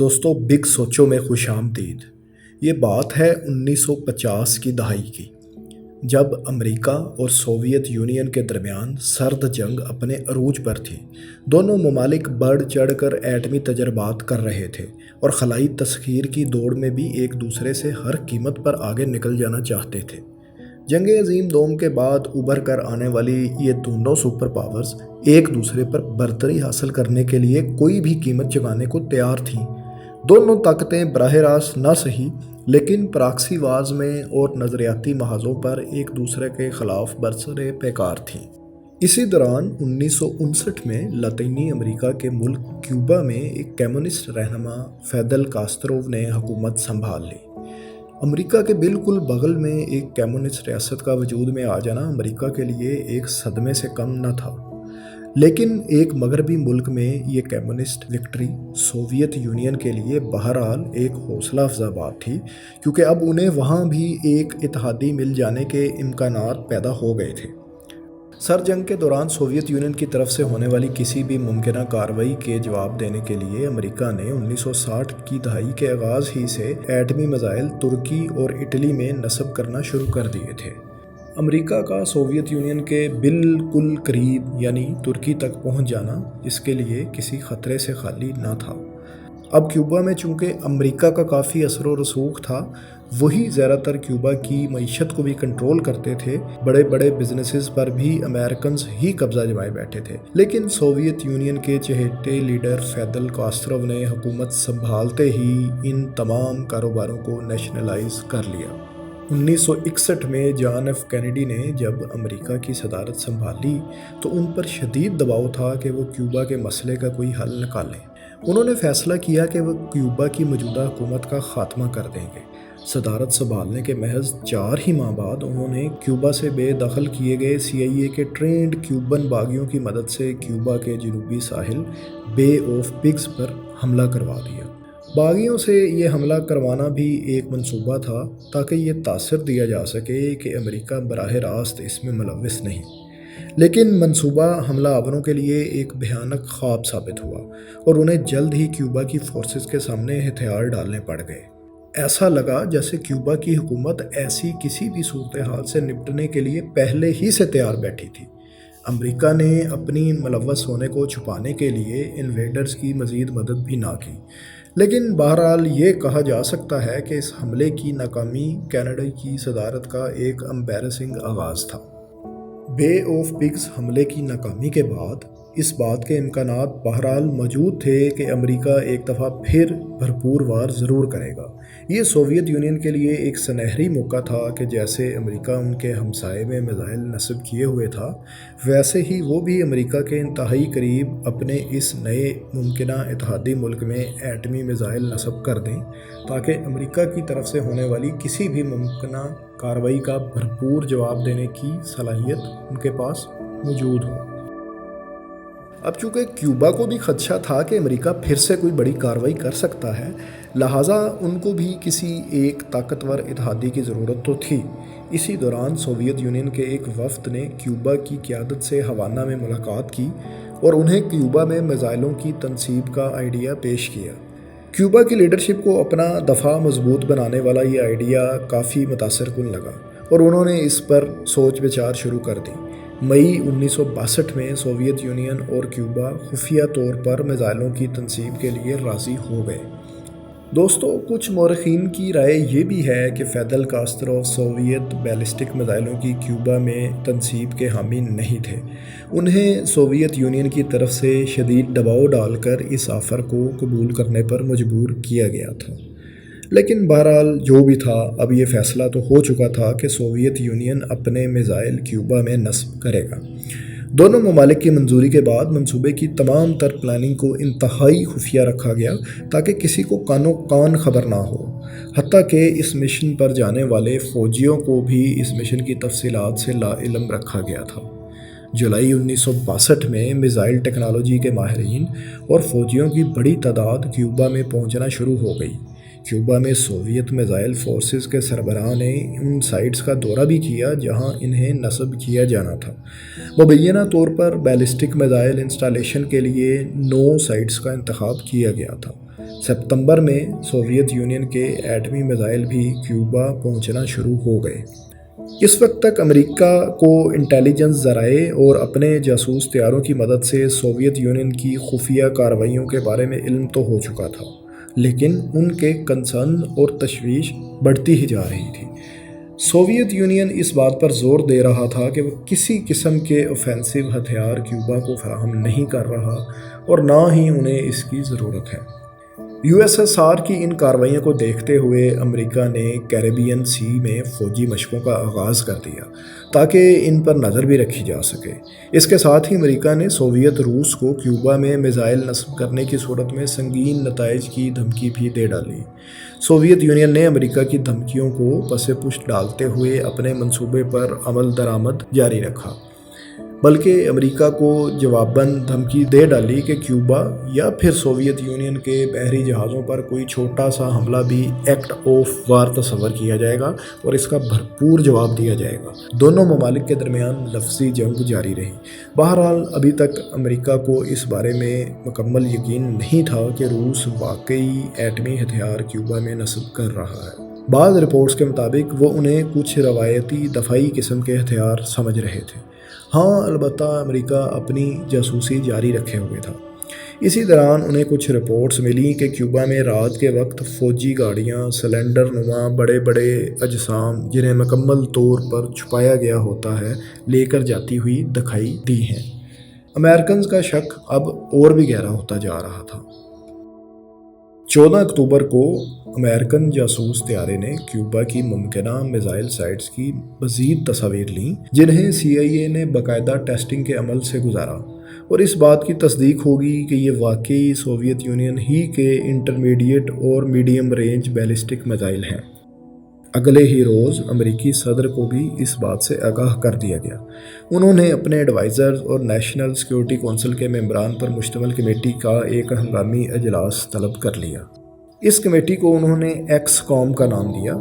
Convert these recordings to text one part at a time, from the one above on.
دوستو بگ سوچو میں خوش آمدید۔ یہ بات ہے 1950 کی دہائی کی، جب امریکہ اور سوویت یونین کے درمیان سرد جنگ اپنے عروج پر تھی۔ دونوں ممالک بڑھ چڑھ کر ایٹمی تجربات کر رہے تھے اور خلائی تسخیر کی دوڑ میں بھی ایک دوسرے سے ہر قیمت پر آگے نکل جانا چاہتے تھے۔ جنگ عظیم دوم کے بعد ابھر کر آنے والی یہ دونوں سپر پاورز ایک دوسرے پر برتری حاصل کرنے کے لیے کوئی بھی قیمت چکانے کو تیار تھیں۔ دونوں طاقتیں براہ راست نہ سہی لیکن پراکسی واز میں اور نظریاتی محاذوں پر ایک دوسرے کے خلاف برسر پیکار تھیں۔ اسی دوران 1959 میں لاطینی امریکہ کے ملک کیوبا میں ایک کمیونسٹ رہنما فیدل کاسترو نے حکومت سنبھال لی۔ امریکہ کے بالکل بغل میں ایک کمیونسٹ ریاست کا وجود میں آ جانا امریکہ کے لیے ایک صدمے سے کم نہ تھا، لیکن ایک مغربی ملک میں یہ کمیونسٹ وکٹری سوویت یونین کے لیے بہرحال ایک حوصلہ افزا بات تھی، کیونکہ اب انہیں وہاں بھی ایک اتحادی مل جانے کے امکانات پیدا ہو گئے تھے۔ سر جنگ کے دوران سوویت یونین کی طرف سے ہونے والی کسی بھی ممکنہ کارروائی کے جواب دینے کے لیے امریکہ نے 1960 کی دہائی کے آغاز ہی سے ایٹمی میزائل ترکی اور اٹلی میں نصب کرنا شروع کر دیے تھے۔ امریکہ کا سوویت یونین کے بالکل قریب یعنی ترکی تک پہنچ جانا اس کے لیے کسی خطرے سے خالی نہ تھا۔ اب کیوبا میں چونکہ امریکہ کا کافی اثر و رسوخ تھا، وہی زیادہ تر کیوبا کی معیشت کو بھی کنٹرول کرتے تھے۔ بڑے بڑے بزنسز پر بھی امریکنز ہی قبضہ جمائے بیٹھے تھے، لیکن سوویت یونین کے چہیتے لیڈر فیدل کاسترو نے حکومت سنبھالتے ہی ان تمام کاروباروں کو نیشنلائز کر لیا۔ 1961 میں جان ایف کینیڈی نے جب امریکہ کی صدارت سنبھالی تو ان پر شدید دباؤ تھا کہ وہ کیوبا کے مسئلے کا کوئی حل نکالیں۔ انہوں نے فیصلہ کیا کہ وہ کیوبا کی موجودہ حکومت کا خاتمہ کر دیں گے۔ صدارت سنبھالنے کے محض 4 ہی ماہ بعد انہوں نے کیوبا سے بے دخل کیے گئے CIA کے ٹرینڈ کیوبن باغیوں کی مدد سے کیوبا کے جنوبی ساحل بے آف پگز پر حملہ کروا دیا۔ باغیوں سے یہ حملہ کروانا بھی ایک منصوبہ تھا تاکہ یہ تاثر دیا جا سکے کہ امریکہ براہ راست اس میں ملوث نہیں، لیکن منصوبہ حملہ آوروں کے لیے ایک بھیانک خواب ثابت ہوا اور انہیں جلد ہی کیوبا کی فورسز کے سامنے ہتھیار ڈالنے پڑ گئے۔ ایسا لگا جیسے کیوبا کی حکومت ایسی کسی بھی صورتحال سے نپٹنے کے لیے پہلے ہی سے تیار بیٹھی تھی۔ امریکہ نے اپنی ملوث ہونے کو چھپانے کے لیے انویڈرز کی مزید مدد بھی نہ کی، لیکن بہرحال یہ کہا جا سکتا ہے کہ اس حملے کی ناکامی کینیڈا کی صدارت کا ایک امبیرسنگ آغاز تھا۔ بے آف پگز حملے کی ناکامی کے بعد اس بات کے امکانات بہرحال موجود تھے کہ امریکہ ایک دفعہ پھر بھرپور وار ضرور کرے گا۔ یہ سوویت یونین کے لیے ایک سنہری موقع تھا کہ جیسے امریکہ ان کے ہمسائے میں میزائل نصب کیے ہوئے تھا، ویسے ہی وہ بھی امریکہ کے انتہائی قریب اپنے اس نئے ممکنہ اتحادی ملک میں ایٹمی میزائل نصب کر دیں تاکہ امریکہ کی طرف سے ہونے والی کسی بھی ممکنہ کارروائی کا بھرپور جواب دینے کی صلاحیت ان کے پاس موجود ہو۔ اب چونکہ کیوبا کو بھی خدشہ تھا کہ امریکہ پھر سے کوئی بڑی کارروائی کر سکتا ہے، لہٰذا ان کو بھی کسی ایک طاقتور اتحادی کی ضرورت تو تھی۔ اسی دوران سوویت یونین کے ایک وفد نے کیوبا کی قیادت سے ہوانہ میں ملاقات کی اور انہیں کیوبا میں میزائلوں کی تنصیب کا آئیڈیا پیش کیا۔ کیوبا کی لیڈرشپ کو اپنا دفاع مضبوط بنانے والا یہ آئیڈیا کافی متاثر کن لگا اور انہوں نے اس پر سوچ بچار شروع کر دی۔ مئی 1962 میں سوویت یونین اور کیوبا خفیہ طور پر میزائلوں کی تنصیب کے لیے راضی ہو گئے۔ دوستو، کچھ مورخین کی رائے یہ بھی ہے کہ فیدل کاسترو سوویت بیلسٹک میزائلوں کی کیوبا میں تنصیب کے حامی نہیں تھے۔ انہیں سوویت یونین کی طرف سے شدید دباؤ ڈال کر اس آفر کو قبول کرنے پر مجبور کیا گیا تھا۔ لیکن بہرحال جو بھی تھا، اب یہ فیصلہ تو ہو چکا تھا کہ سوویت یونین اپنے میزائل کیوبا میں نصب کرے گا۔ دونوں ممالک کی منظوری کے بعد منصوبے کی تمام تر پلاننگ کو انتہائی خفیہ رکھا گیا تاکہ کسی کو کانوں کان خبر نہ ہو، حتیٰ کہ اس مشن پر جانے والے فوجیوں کو بھی اس مشن کی تفصیلات سے لا علم رکھا گیا تھا۔ جولائی 1962 میں میزائل ٹیکنالوجی کے ماہرین اور فوجیوں کی بڑی تعداد کیوبا میں پہنچنا شروع ہو گئی۔ کیوبا میں سوویت میزائل فورسز کے سربراہ نے ان سائٹس کا دورہ بھی کیا جہاں انہیں نصب کیا جانا تھا۔ مبینہ طور پر بیلسٹک میزائل انسٹالیشن کے لیے 9 سائٹس کا انتخاب کیا گیا تھا۔ ستمبر میں سوویت یونین کے ایٹمی میزائل بھی کیوبا پہنچنا شروع ہو گئے۔ اس وقت تک امریکہ کو انٹیلیجنس ذرائع اور اپنے جاسوس طیاروں کی مدد سے سوویت یونین کی خفیہ کارروائیوں کے بارے میں علم تو ہو چکا تھا، لیکن ان کے کنسرن اور تشویش بڑھتی ہی جا رہی تھی۔ سوویت یونین اس بات پر زور دے رہا تھا کہ وہ کسی قسم کے اوفینسو ہتھیار کیوبا کو فراہم نہیں کر رہا اور نہ ہی انہیں اس کی ضرورت ہے۔ یو ایس ایس آر کی ان کارروائیوں کو دیکھتے ہوئے امریکہ نے کیریبین سی میں فوجی مشقوں کا آغاز کر دیا تاکہ ان پر نظر بھی رکھی جا سکے۔ اس کے ساتھ ہی امریکہ نے سوویت روس کو کیوبا میں میزائل نصب کرنے کی صورت میں سنگین نتائج کی دھمکی بھی دے ڈالی۔ سوویت یونین نے امریکہ کی دھمکیوں کو پس پشت ڈالتے ہوئے اپنے منصوبے پر عمل درآمد جاری رکھا، بلکہ امریکہ کو جواباً دھمکی دے ڈالی کہ کیوبا یا پھر سوویت یونین کے بحری جہازوں پر کوئی چھوٹا سا حملہ بھی ایکٹ آف وار تصور کیا جائے گا اور اس کا بھرپور جواب دیا جائے گا۔ دونوں ممالک کے درمیان لفظی جنگ جاری رہی۔ بہرحال ابھی تک امریکہ کو اس بارے میں مکمل یقین نہیں تھا کہ روس واقعی ایٹمی ہتھیار کیوبا میں نصب کر رہا ہے۔ بعض رپورٹس کے مطابق وہ انہیں کچھ روایتی دفاعی قسم کے ہتھیار سمجھ رہے تھے۔ ہاں، البتہ امریکہ اپنی جاسوسی جاری رکھے ہوئے تھا۔ اسی دوران انہیں کچھ رپورٹس ملی کہ کیوبا میں رات کے وقت فوجی گاڑیاں سلنڈر نما بڑے بڑے اجسام جنہیں مکمل طور پر چھپایا گیا ہوتا ہے لے کر جاتی ہوئی دکھائی دی ہیں۔ امریکنز کا شک اب اور بھی گہرا ہوتا جا رہا تھا۔ 14 اکتوبر کو امریکن جاسوس طیارے نے کیوبا کی ممکنہ میزائل سائٹس کی مزید تصاویر لیں، جنہیں سی آئی اے نے باقاعدہ ٹیسٹنگ کے عمل سے گزارا، اور اس بات کی تصدیق ہوگی کہ یہ واقعی سوویت یونین ہی کے انٹرمیڈیٹ اور میڈیم رینج بیلسٹک میزائل ہیں۔ اگلے ہی روز امریکی صدر کو بھی اس بات سے آگاہ کر دیا گیا۔ انہوں نے اپنے ایڈوائزرز اور نیشنل سیکورٹی کونسل کے ممبران پر مشتمل کمیٹی کا ایک ہنگامی اجلاس طلب کر لیا۔ اس کمیٹی کو انہوں نے ایکس کام کا نام دیا۔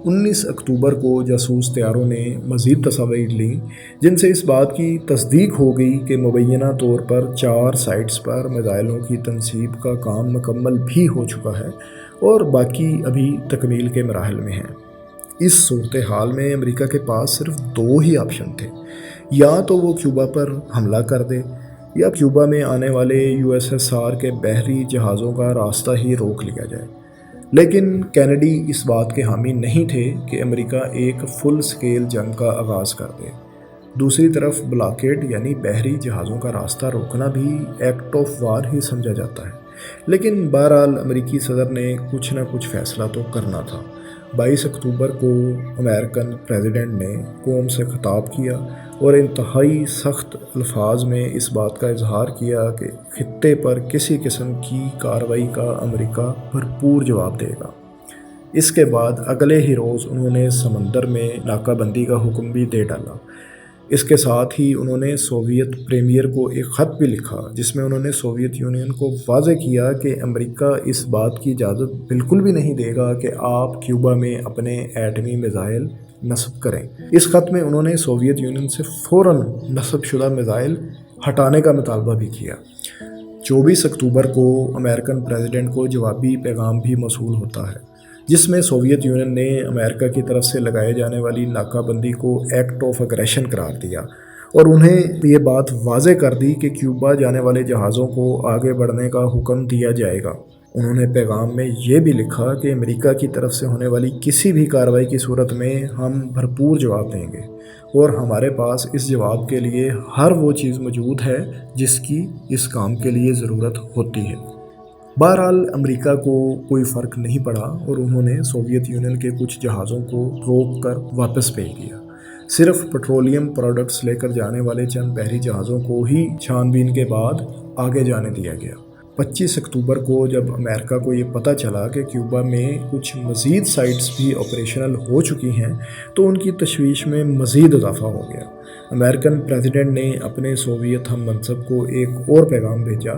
19 اکتوبر کو جاسوس طیاروں نے مزید تصاویر لیں، جن سے اس بات کی تصدیق ہو گئی کہ مبینہ طور پر 4 سائٹس پر میزائلوں کی تنصیب کا کام مکمل بھی ہو چکا ہے اور باقی ابھی تکمیل کے مراحل میں ہیں۔ اس صورتحال میں امریکہ کے پاس صرف 2 ہی آپشن تھے، یا تو وہ کیوبا پر حملہ کر دے یا کیوبا میں آنے والے یو ایس ایس آر کے بحری جہازوں کا راستہ ہی روک لیا جائے۔ لیکن کینیڈی اس بات کے حامی نہیں تھے کہ امریکہ ایک فل سکیل جنگ کا آغاز کر دے۔ دوسری طرف بلاکیڈ یعنی بحری جہازوں کا راستہ روکنا بھی ایکٹ آف وار ہی سمجھا جاتا ہے، لیکن بہرحال امریکی صدر نے کچھ نہ کچھ فیصلہ تو کرنا تھا۔ 22 اکتوبر کو امریکن پریزیڈنٹ نے قوم سے خطاب کیا اور انتہائی سخت الفاظ میں اس بات کا اظہار کیا کہ خطے پر کسی قسم کی کارروائی کا امریکہ بھرپور جواب دے گا۔ اس کے بعد اگلے ہی روز انہوں نے سمندر میں ناکہ بندی کا حکم بھی دے ڈالا۔ اس کے ساتھ ہی انہوں نے سوویت پریمیئر کو ایک خط بھی لکھا، جس میں انہوں نے سوویت یونین کو واضح کیا کہ امریکہ اس بات کی اجازت بالکل بھی نہیں دے گا کہ آپ کیوبا میں اپنے ایٹمی میزائل نصب کریں۔ اس خط میں انہوں نے سوویت یونین سے فوراً نصب شدہ میزائل ہٹانے کا مطالبہ بھی کیا۔ 24 اکتوبر کو امریکن پریزیڈنٹ کو جوابی پیغام بھی موصول ہوتا ہے، جس میں سوویت یونین نے امریکہ کی طرف سے لگائے جانے والی ناکہ بندی کو ایکٹ آف اگریشن قرار دیا اور انہیں یہ بات واضح کر دی کہ کیوبا جانے والے جہازوں کو آگے بڑھنے کا حکم دیا جائے گا۔ انہوں نے پیغام میں یہ بھی لکھا کہ امریکہ کی طرف سے ہونے والی کسی بھی کارروائی کی صورت میں ہم بھرپور جواب دیں گے اور ہمارے پاس اس جواب کے لیے ہر وہ چیز موجود ہے جس کی اس کام کے لیے ضرورت ہوتی ہے۔ بہرحال امریکہ کو کوئی فرق نہیں پڑا اور انہوں نے سوویت یونین کے کچھ جہازوں کو روک کر واپس بھیج دیا۔ صرف پیٹرولیم پروڈکٹس لے کر جانے والے چند بحری جہازوں کو ہی چھان بین کے بعد آگے جانے دیا گیا۔ 25 اکتوبر کو جب امریکہ کو یہ پتہ چلا کہ کیوبا میں کچھ مزید سائٹس بھی آپریشنل ہو چکی ہیں تو ان کی تشویش میں مزید اضافہ ہو گیا۔ امریکن پریزیڈنٹ نے اپنے سوویت ہم منصب کو ایک اور پیغام بھیجا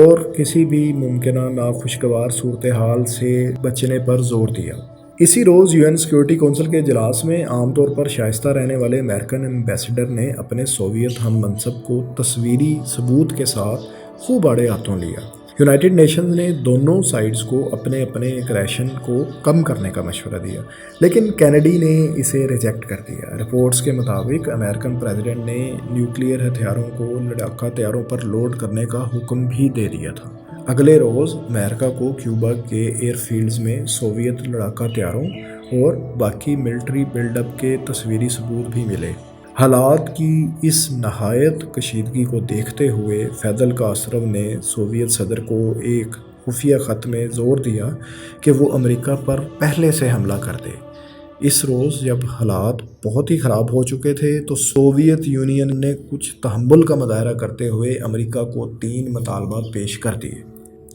اور کسی بھی ممکنہ ناخوشگوار صورتحال سے بچنے پر زور دیا۔ اسی روز یو این سیکورٹی کونسل کے اجلاس میں عام طور پر شائستہ رہنے والے امریکن ایمبیسڈر نے اپنے سوویت ہم منصب کو تصویری ثبوت کے ساتھ خوب آڑے ہاتھوں لیا۔ یونائٹڈ نیشنز نے دونوں سائڈز کو اپنے اپنے ایگریشن کو کم کرنے کا مشورہ دیا، لیکن کینیڈی نے اسے ریجیکٹ کر دیا۔ رپورٹس کے مطابق امریکن پریزیڈنٹ نے نیوکلیئر ہتھیاروں کو لڑاکا طیاروں پر لوڈ کرنے کا حکم بھی دے دیا تھا۔ اگلے روز امریکہ کو کیوبا کے ایئر فیلڈز میں سوویت لڑاکا طیاروں اور باقی ملٹری بلڈ اپ کے تصویری ثبوت بھی ملے۔ حالات کی اس نہایت کشیدگی کو دیکھتے ہوئے فیدل کاسترو نے سوویت صدر کو ایک خفیہ خط میں زور دیا کہ وہ امریکہ پر پہلے سے حملہ کر دے۔ اس روز جب حالات بہت ہی خراب ہو چکے تھے تو سوویت یونین نے کچھ تحمل کا مظاہرہ کرتے ہوئے امریکہ کو 3 مطالبات پیش کر دیے،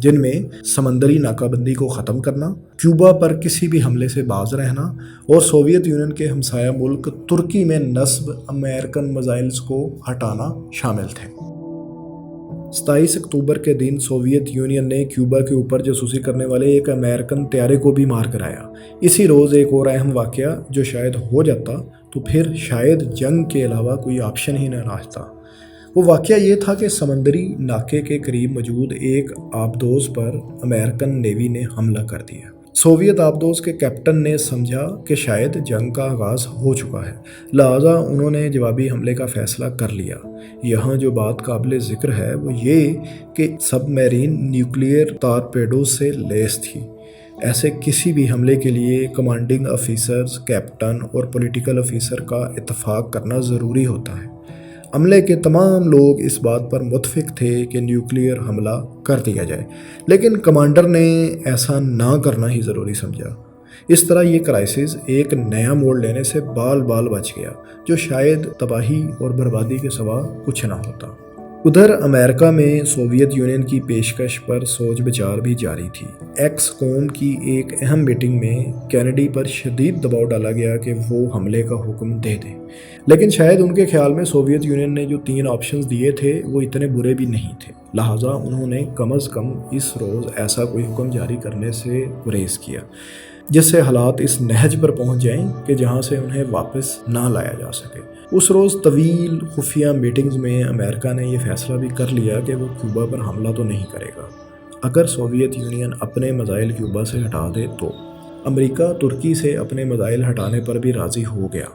جن میں سمندری ناکہ بندی کو ختم کرنا، کیوبا پر کسی بھی حملے سے باز رہنا اور سوویت یونین کے ہمسایہ ملک ترکی میں نصب امریکن میزائلز کو ہٹانا شامل تھے۔ 27 اکتوبر کے دن سوویت یونین نے کیوبا کے اوپر جاسوسی کرنے والے ایک امریکن طیارے کو بھی مار گرایا۔ اسی روز ایک اور اہم واقعہ جو شاید ہو جاتا تو پھر شاید جنگ کے علاوہ کوئی آپشن ہی نہ رہتا۔ وہ واقعہ یہ تھا کہ سمندری ناکے کے قریب موجود ایک آبدوز پر امریکن نیوی نے حملہ کر دیا۔ سوویت آبدوز کے کیپٹن نے سمجھا کہ شاید جنگ کا آغاز ہو چکا ہے، لہٰذا انہوں نے جوابی حملے کا فیصلہ کر لیا۔ یہاں جو بات قابل ذکر ہے وہ یہ کہ سب میرین نیوکلیئر ٹارپیڈوز سے لیس تھی۔ ایسے کسی بھی حملے کے لیے کمانڈنگ آفیسرز، کیپٹن اور پولیٹیکل آفیسر کا اتفاق کرنا ضروری ہوتا ہے۔ عملے کے تمام لوگ اس بات پر متفق تھے کہ نیوکلیئر حملہ کر دیا جائے، لیکن کمانڈر نے ایسا نہ کرنا ہی ضروری سمجھا۔ اس طرح یہ کرائسس ایک نیا موڑ لینے سے بال بال بچ گیا، جو شاید تباہی اور بربادی کے سوا کچھ نہ ہوتا۔ ادھر امریکہ میں سوویت یونین کی پیشکش پر سوچ بچار بھی جاری تھی۔ ایکس کوم کی ایک اہم میٹنگ میں کینیڈی پر شدید دباؤ ڈالا گیا کہ وہ حملے کا حکم دے دیں، لیکن شاید ان کے خیال میں سوویت یونین نے جو 3 آپشنز دیے تھے وہ اتنے برے بھی نہیں تھے، لہٰذا انہوں نے کم از کم اس روز ایسا کوئی حکم جاری کرنے سے گریز کیا جس سے حالات اس نہج پر پہنچ جائیں کہ جہاں سے انہیں واپس نہ لایا جا سکے۔ اس روز طویل خفیہ میٹنگز میں امریکہ نے یہ فیصلہ بھی کر لیا کہ وہ کیوبا پر حملہ تو نہیں کرے گا۔ اگر سوویت یونین اپنے میزائل کیوبا سے ہٹا دے تو امریکہ ترکی سے اپنے میزائل ہٹانے پر بھی راضی ہو گیا،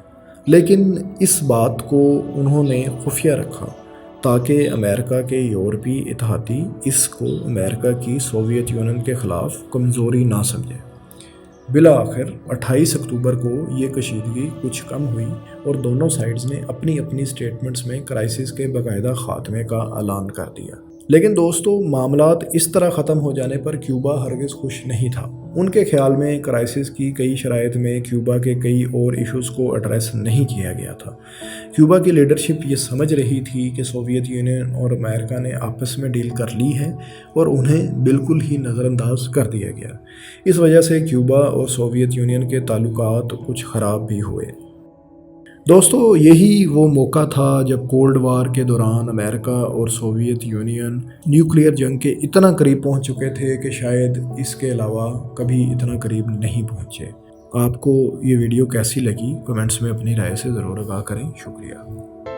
لیکن اس بات کو انہوں نے خفیہ رکھا تاکہ امریکہ کے یورپی اتحادی اس کو امریکہ کی سوویت یونین کے خلاف کمزوری نہ سمجھے۔ بالآخر 28 اکتوبر کو یہ کشیدگی کچھ کم ہوئی اور دونوں سائڈز نے اپنی اپنی سٹیٹمنٹس میں کرائسس کے باقاعدہ خاتمے کا اعلان کر دیا۔ لیکن دوستو، معاملات اس طرح ختم ہو جانے پر کیوبا ہرگز خوش نہیں تھا۔ ان کے خیال میں کرائسس کی کئی شرائط میں کیوبا کے کئی اور ایشوز کو ایڈریس نہیں کیا گیا تھا۔ کیوبا کی لیڈرشپ یہ سمجھ رہی تھی کہ سوویت یونین اور امریکہ نے آپس میں ڈیل کر لی ہے اور انہیں بالکل ہی نظر انداز کر دیا گیا۔ اس وجہ سے کیوبا اور سوویت یونین کے تعلقات کچھ خراب بھی ہوئے۔ دوستو، یہی وہ موقع تھا جب کولڈ وار کے دوران امریکہ اور سوویت یونین نیوکلیئر جنگ کے اتنا قریب پہنچ چکے تھے کہ شاید اس کے علاوہ کبھی اتنا قریب نہیں پہنچے۔ آپ کو یہ ویڈیو کیسی لگی؟ کمنٹس میں اپنی رائے سے ضرور آگاہ کریں۔ شکریہ۔